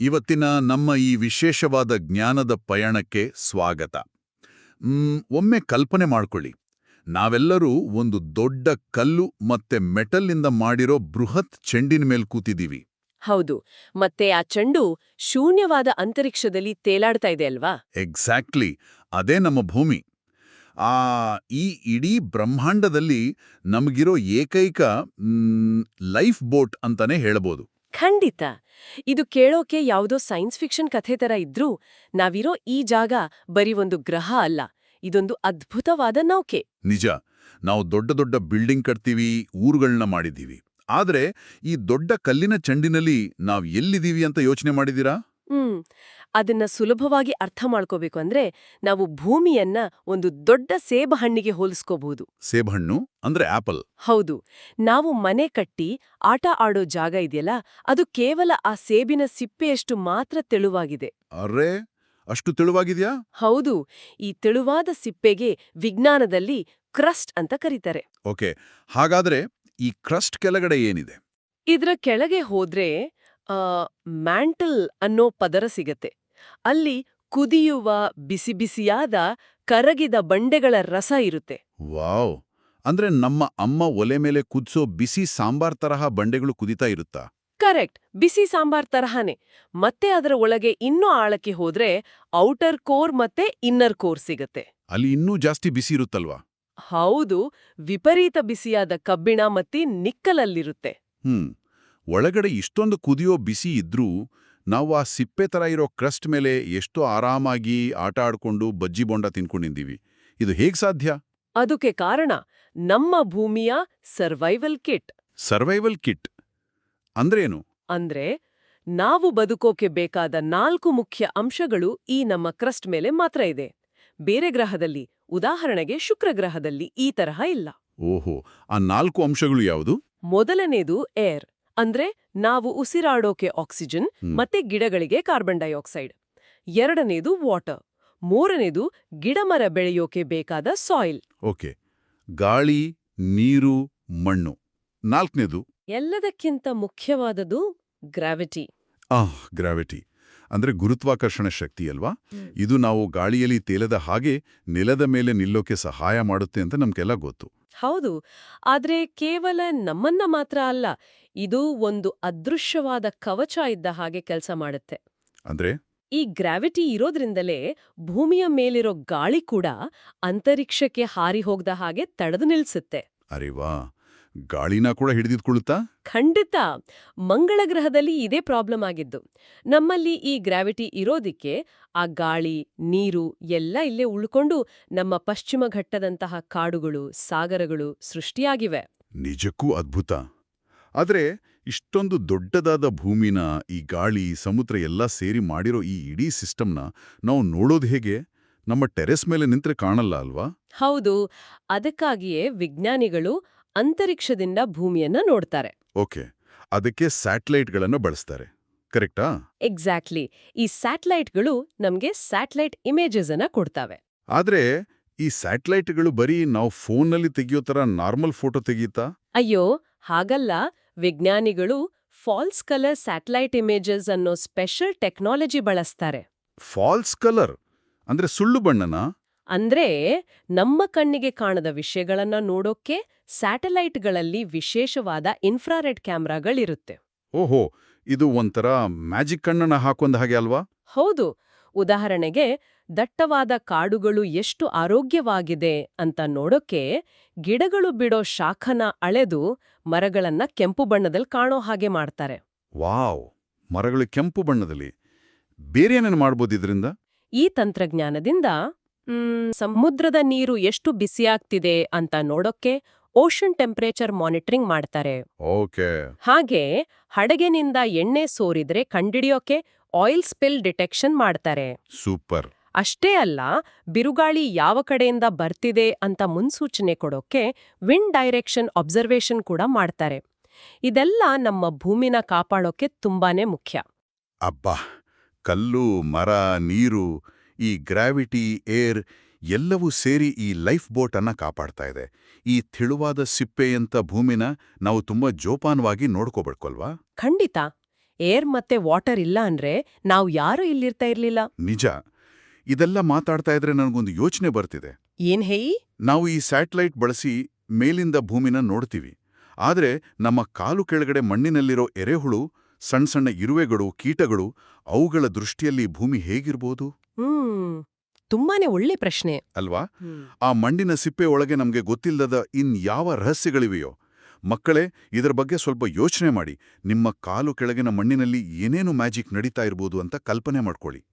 ಇವತ್ತಿನ ನಮ್ಮ ಈ ವಿಶೇಷವಾದ ಜ್ಞಾನದ ಪಯಣಕ್ಕೆ ಸ್ವಾಗತ. ಒಮ್ಮೆ ಕಲ್ಪನೆ ಮಾಡ್ಕೊಳ್ಳಿ, ನಾವೆಲ್ಲರೂ ಒಂದು ದೊಡ್ಡ ಕಲ್ಲು ಮತ್ತೆ ಮೆಟಲ್ನಿಂದ ಮಾಡಿರೋ ಬೃಹತ್ ಚೆಂಡಿನ ಮೇಲೆ ಕೂತಿದ್ದೀವಿ. ಹೌದು, ಮತ್ತೆ ಆ ಚೆಂಡು ಶೂನ್ಯವಾದ ಅಂತರಿಕ್ಷದಲ್ಲಿ ತೇಲಾಡ್ತಾ ಇದೆ ಅಲ್ವಾ? ಎಕ್ಸಾಕ್ಟ್ಲಿ, ಅದೇ ನಮ್ಮ ಭೂಮಿ. ಆ ಈ ಇಡೀ ಬ್ರಹ್ಮಾಂಡದಲ್ಲಿ ನಮಗಿರೋ ಏಕೈಕ ಲೈಫ್ ಬೋಟ್ ಅಂತಾನೆ ಹೇಳ್ಬೋದು. ಖಂಡಿತ. ಇದು ಕೇಳೋಕೆ ಯಾವುದೋ ಸೈನ್ಸ್ ಫಿಕ್ಷನ್ ಕಥೆ ತರ ಇದ್ರೂ, ನಾವಿರೋ ಈ ಜಾಗ ಬರೀ ಒಂದು ಗ್ರಹ ಅಲ್ಲ, ಇದೊಂದು ಅದ್ಭುತವಾದ ನೌಕೆ. ನಿಜ, ನಾವು ದೊಡ್ಡ ದೊಡ್ಡ ಬಿಲ್ಡಿಂಗ್ ಕಟ್ತೀವಿ, ಊರುಗಳನ್ನ ಮಾಡಿದ್ದೀವಿ. ಆದ್ರೆ ಈ ದೊಡ್ಡ ಕಲ್ಲಿನ ಚೆಂಡಿನಲ್ಲಿ ನಾವ್ ಎಲ್ಲಿದ್ದೀವಿ ಅಂತ ಯೋಚನೆ ಮಾಡಿದೀರಾ? ಅದನ್ನ ಸುಲಭವಾಗಿ ಅರ್ಥ ಮಾಡ್ಕೋಬೇಕು ಅಂದ್ರೆ ನಾವು ಭೂಮಿಯನ್ನ ಒಂದು ದೊಡ್ಡ ಸೇಬಹಣ್ಣಿಗೆ ಹೋಲಿಸ್ಕೋಬಹುದು. ಸೇಬಹಣ್ಣು ಅಂದ್ರೆ ಆಪಲ್. ಹೌದು, ನಾವು ಮನೆ ಕಟ್ಟಿ ಆಟ ಆಡೋ ಜಾಗ ಇದೆಯಲ್ಲ, ಅದು ಕೇವಲ ಆ ಸೇಬಿನ ಸಿಪ್ಪೆಯಷ್ಟು ಮಾತ್ರ ತೆಳುವಾಗಿದೆ. ಅರೆ, ಅಷ್ಟು ತೆಳುವಾಗಿದ್ಯಾ? ಹೌದು, ಈ ತೆಳುವಾದ ಸಿಪ್ಪೆಗೆ ವಿಜ್ಞಾನದಲ್ಲಿ ಕ್ರಸ್ಟ್ ಅಂತ ಕರೀತಾರೆ. ಓಕೆ, ಹಾಗಾದ್ರೆ ಈ ಕ್ರಸ್ಟ್ ಕೆಳಗಡೆ ಏನಿದೆ? ಇದ್ರ ಕೆಳಗೆ ಹೋದ್ರೆ ಮ್ಯಾಂಟಲ್ ಅನ್ನೋ ಪದರ ಸಿಗತ್ತೆ. ಅಲ್ಲಿ ಕುದಿಯುವ ಬಿಸಿ ಬಿಸಿಯಾದ ಕರಗಿದ ಬಂಡೆಗಳ ರಸ ಇರುತ್ತೆ. ವಾವ್! ಅಂದ್ರೆ ನಮ್ಮ ಅಮ್ಮ ಒಲೆ ಮೇಲೆ ಕುದಿಸೋ ಬಿಸಿ ಸಾಂಬಾರ್ ತರಹ ಬಂಡೆಗಳು ಕುದಿತಾ ಇರುತ್ತಾ? ಕರೆಕ್ಟ್, ಬಿಸಿ ಸಾಂಬಾರ್ ತರಹನೇ. ಮತ್ತೆ ಅದರ ಒಳಗೆ ಇನ್ನೂ ಆಳಕ್ಕೆ ಹೋದ್ರೆ ಔಟರ್ ಕೋರ್ ಮತ್ತೆ ಇನ್ನರ್ ಕೋರ್ ಸಿಗತ್ತೆ. ಅಲ್ಲಿ ಇನ್ನೂ ಜಾಸ್ತಿ ಬಿಸಿ ಇರುತ್ತಲ್ವಾ? ಹೌದು, ವಿಪರೀತ ಬಿಸಿಯಾದ ಕಬ್ಬಿಣ ಮತ್ತೆ ನಿಕ್ಕಲಲ್ಲಿರುತ್ತೆ. ಒಳಗಡೆ ಇಷ್ಟೊಂದು ಕುದಿಯೋ ಬಿಸಿ ಇದ್ರೂ ನಾವು ಆ ಸಿಪ್ಪೆ ತರ ಇರೋ ಕ್ರಸ್ಟ್ ಮೇಲೆ ಎಷ್ಟೋ ಆರಾಮಾಗಿ ಆಟ ಆಡ್ಕೊಂಡು ಬಜ್ಜಿ ಬೋಂಡ ತಿನ್ಕೊಂಡಿದ್ದೀವಿ. ಇದು ಹೇಗ್ ಸಾಧ್ಯ? ಅದಕ್ಕೆ ಕಾರಣ ನಮ್ಮ ಭೂಮಿಯ ಸರ್ವೈವಲ್ ಕಿಟ್. ಸರ್ವೈವಲ್ ಕಿಟ್ ಅಂದ್ರೇನು? ಅಂದ್ರೆ ನಾವು ಬದುಕೋಕೆ ಬೇಕಾದ 4 ಮುಖ್ಯ ಅಂಶಗಳು ಈ ನಮ್ಮ ಕ್ರಸ್ಟ್ ಮೇಲೆ ಮಾತ್ರ ಇದೆ. ಬೇರೆ ಗ್ರಹದಲ್ಲಿ, ಉದಾಹರಣೆಗೆ ಶುಕ್ರ ಗ್ರಹದಲ್ಲಿ ಈ ತರಹ ಇಲ್ಲ. ಓಹೋ, ಆ 4 ಅಂಶಗಳು ಯಾವುದು? ಮೊದಲನೇದು ಏರ್, ಅಂದ್ರೆ ನಾವು ಉಸಿರಾಡೋಕೆ ಆಕ್ಸಿಜನ್ ಮತ್ತೆ ಗಿಡಗಳಿಗೆ ಕಾರ್ಬನ್ ಡೈಆಕ್ಸೈಡ್. ಎರಡನೇದು ವಾಟರ್. ಮೂರನೇದು ಗಿಡಮರ ಬೆಳೆಯೋಕೆ ಬೇಕಾದ ಸಾಯಿಲ್. ಓಕೆ, ಗಾಳಿ, ನೀರು, ಮಣ್ಣು. ನಾಲ್ಕನೇದು? ಎಲ್ಲದಕ್ಕಿಂತ ಮುಖ್ಯವಾದದು ಗ್ರಾವಿಟಿ. ಗ್ರಾವಿಟಿ ಅಂದ್ರೆ ಗುರುತ್ವಾಕರ್ಷಣ ಶಕ್ತಿ ಅಲ್ವಾ? ಇದು ನಾವು ಗಾಳಿಯಲ್ಲಿ ತೇಲದ ಹಾಗೆ ನೆಲದ ಮೇಲೆ ನಿಲ್ಲೋಕೆ ಸಹಾಯ ಮಾಡುತ್ತೆ ಅಂತ ನಮ್ಗೆಲ್ಲ ಗೊತ್ತು. ಹೌದು, ಆದ್ರೆ ಕೇವಲ ನಮ್ಮನ್ನ ಮಾತ್ರ ಅಲ್ಲ, ಇದು ಒಂದು ಅದೃಶ್ಯವಾದ ಕವಚ ಇದ್ದ ಹಾಗೆ ಕೆಲಸ ಮಾಡುತ್ತೆ. ಅಂದ್ರೆ ಈ ಗ್ರಾವಿಟಿ ಇರೋದ್ರಿಂದಲೇ ಭೂಮಿಯ ಮೇಲಿರೋ ಗಾಳಿ ಕೂಡ ಅಂತರಿಕ್ಷಕ್ಕೆ ಹಾರಿ ಹೋಗದ ಹಾಗೆ ತಡೆದು ನಿಲ್ಸುತ್ತೆ. ಅರೆವಾ, ಗಾಳಿನ ಕೂಡ ಹಿಡಿದಿಟ್ಕೊಳ್ಳುತ್ತಾ? ಖಂಡಿತ. ಮಂಗಳ ಗ್ರಹದಲ್ಲಿ ಇದೇ ಪ್ರಾಬ್ಲಮ್ ಆಗಿದ್ದು. ನಮ್ಮಲ್ಲಿ ಈ ಗ್ರಾವಿಟಿ ಇರೋದಿಕ್ಕೆ ಆ ಗಾಳಿ, ನೀರು ಎಲ್ಲ ಇಲ್ಲೇ ಉಳ್ಕೊಂಡು ನಮ್ಮ ಪಶ್ಚಿಮ ಘಟ್ಟದಂತಹ ಕಾಡುಗಳು, ಸಾಗರಗಳು ಸೃಷ್ಟಿಯಾಗಿವೆ. ನಿಜಕ್ಕೂ ಅದ್ಭುತ. ಆದ್ರೆ ಇಷ್ಟೊಂದು ದೊಡ್ಡದಾದ ಭೂಮಿನ, ಈ ಗಾಳಿ, ಸಮುದ್ರ ಎಲ್ಲ ಸೇರಿ ಮಾಡಿರೋ ಈ ಇಡೀ ಸಿಸ್ಟಮ್ನ ನಾವು ನೋಡೋದು ಹೇಗೆ? ನಮ್ಮ ಟೆರೆಸ್ ಮೇಲೆ ನಿಂತ್ರೆ ಕಾಣಲ್ಲ ಅಲ್ವಾ? ಹೌದು, ಅದಕ್ಕಾಗಿಯೇ ವಿಜ್ಞಾನಿಗಳು ಅಂತರಿಕ್ಷದಿಂದ ಭೂಮಿಯನ್ನ ನೋಡ್ತಾರೆ. ಓಕೆ, ಅದಕ್ಕೆ ಸ್ಯಾಟಲೈಟ್ಗಳನ್ನು ಬಳಸ್ತಾರೆ, ಕರೆಕ್ಟಾ? ಎಕ್ಸಾಕ್ಟ್ಲಿ. ಈ ಸ್ಯಾಟಲೈಟ್ಗಳು ನಮ್ಗೆ ಸ್ಯಾಟಲೈಟ್ ಇಮೇಜಸ್ ಅನ್ನ ಕೊಡ್ತವೆ. ಆದ್ರೆ ಈ ಸ್ಯಾಟಲೈಟ್ಗಳು ಬರೀ ನಾವು ಫೋನ್ನಲ್ಲಿ ತೆಗೆಯೋ ತರ ನಾರ್ಮಲ್ ಫೋಟೋ ತೆಗೀತಾ? ಅಯ್ಯೋ, ಹಾಗಲ್ಲ. ವಿಜ್ಞಾನಿಗಳು ಫಾಲ್ಸ್ ಕಲರ್ ಸ್ಯಾಟಲೈಟ್ ಇಮೇಜಸ್ ಅನ್ನೋ ಸ್ಪೆಷಲ್ ಟೆಕ್ನಾಲಜಿ ಬಳಸ್ತಾರೆ. ಫಾಲ್ಸ್ ಕಲರ್ ಅಂದ್ರೆ ಸುಳ್ಳು ಬಣ್ಣನ? ಅಂದ್ರೆ ನಮ್ಮ ಕಣ್ಣಿಗೆ ಕಾಣದ ವಿಷಯಗಳನ್ನ ನೋಡೋಕೆ ಸ್ಯಾಟಲೈಟ್ಗಳಲ್ಲಿ ವಿಶೇಷವಾದ ಇನ್ಫ್ರಾರೆಡ್ ಕ್ಯಾಮ್ರಾಗಳಿರುತ್ತೆ. ಓಹೋ, ಇದು ಒಂಥರ ಮ್ಯಾಜಿಕ್ ಕಣ್ಣನ್ನ ಹಾಕೊಂಡ ಹಾಗೆ ಅಲ್ವಾ? ಹೌದು. ಉದಾಹರಣೆಗೆ, ದಟ್ಟವಾದ ಕಾಡುಗಳು ಎಷ್ಟು ಆರೋಗ್ಯವಾಗಿದೆ ಅಂತ ನೋಡೋಕೆ ಗಿಡಗಳು ಬಿಡೋ ಶಾಖನ ಅಳೆದು ಮರಗಳನ್ನ ಕೆಂಪು ಬಣ್ಣದಲ್ಲಿ ಕಾಣೋ ಹಾಗೆ ಮಾಡ್ತಾರೆ. ವಾವ್, ಮರಗಳು ಕೆಂಪು ಬಣ್ಣದಲ್ಲಿ. ಬೇರೆ ಏನೇನು ಮಾಡ್ಬೋದು ಇದರಿಂದ? ಈ ತಂತ್ರಜ್ಞಾನದಿಂದ ಸಮುದ್ರದ ನೀರು ಎಷ್ಟು ಬಿಸಿಯಾಗ್ತಿದೆ ಅಂತ ನೋಡೋಕೆ ಓಷನ್ ಟೆಂಪರೇಚರ್ ಮಾನಿಟರಿಂಗ್ ಮಾಡ್ತಾರೆ. ಓಕೆ. ಹಾಗೆ ಹಡಗಿನಿಂದ ಎಣ್ಣೆ ಸೋರಿದ್ರೆ ಕಂಡಿಡಿಯೋಕೆ ಆಯಿಲ್ ಸ್ಪಿಲ್ ಡಿಟೆಕ್ಷನ್ ಮಾಡ್ತಾರೆ. ಸೂಪರ್. ಅಷ್ಟೇ ಅಲ್ಲ, ಬಿರುಗಾಳಿ ಯಾವ ಕಡೆಯಿಂದ ಬರ್ತಿದೆ ಅಂತ ಮುನ್ಸೂಚನೆ ಕೊಡೋಕೆ ವಿಂಡ್ ಡೈರೆಕ್ಷನ್ ಅಬ್ಸರ್ವೇಷನ್ ಕೂಡ ಮಾಡ್ತಾರೆ. ಇದೆಲ್ಲ ನಮ್ಮ ಭೂಮಿನ ಕಾಪಾಡೋಕೆ ತುಂಬಾನೇ ಮುಖ್ಯ. ಅಬ್ಬಾ, ಕಲ್ಲು, ಮರ, ನೀರು, ಈ ಗ್ರಾವಿಟಿ, ಏರ್ ಎಲ್ಲವೂ ಸೇರಿ ಈ ಲೈಫ್ ಬೋಟ್ ಅನ್ನ ಕಾಪಾಡ್ತಾ ಇದೆ. ಈ ತೆಳುವಾದ ಸಿಪ್ಪೆಯಂತ ಭೂಮಿನ ನಾವು ತುಂಬಾ ಜೋಪಾನವಾಗಿ ನೋಡ್ಕೋಬೇಕಲ್ವಾ? ಖಂಡಿತ. ಏರ್ ಮತ್ತೆ ವಾಟರ್ ಇಲ್ಲ ಅಂದ್ರೆ ನಾವು ಯಾರೂ ಇಲ್ಲಿರ್ತಾ ಇರ್ಲಿಲ್ಲ. ನಿಜ. ಇದೆಲ್ಲ ಮಾತಾಡ್ತಾ ಇದ್ರೆ ನನಗೊಂದು ಯೋಚನೆ ಬರ್ತಿದೆ. ಏನ್ ಹೇಯಿ? ನಾವು ಈ ಸ್ಯಾಟಲೈಟ್ ಬಳಸಿ ಮೇಲಿಂದ ಭೂಮಿನ ನೋಡ್ತೀವಿ. ಆದ್ರೆ ನಮ್ಮ ಕಾಲು ಕೆಳಗಡೆ ಮಣ್ಣಿನಲ್ಲಿರೋ ಎರೆಹುಳು, ಸಣ್ಣ ಸಣ್ಣ ಇರುವೆಗಳು, ಕೀಟಗಳು, ಅವುಗಳ ದೃಷ್ಟಿಯಲ್ಲಿ ಭೂಮಿ ಹೇಗಿರ್ಬೋದು ತುಂಬಾನೇ ಒಳ್ಳೆ ಪ್ರಶ್ನೆ ಅಲ್ವಾ? ಆ ಮಣ್ಣಿನ ಸಿಪ್ಪೆ ಒಳಗೆ ನಮ್ಗೆ ಗೊತ್ತಿಲ್ಲದ ಯಾವ ರಹಸ್ಯಗಳಿವೆಯೋ. ಮಕ್ಕಳೇ, ಇದರ ಬಗ್ಗೆ ಸ್ವಲ್ಪ ಯೋಚನೆ ಮಾಡಿ. ನಿಮ್ಮ ಕಾಲು ಕೆಳಗಿನ ಮಣ್ಣಿನಲ್ಲಿ ಏನೇನು ಮ್ಯಾಜಿಕ್ ನಡೀತಾ ಇರ್ಬೋದು ಅಂತ ಕಲ್ಪನೆ ಮಾಡ್ಕೊಳ್ಳಿ.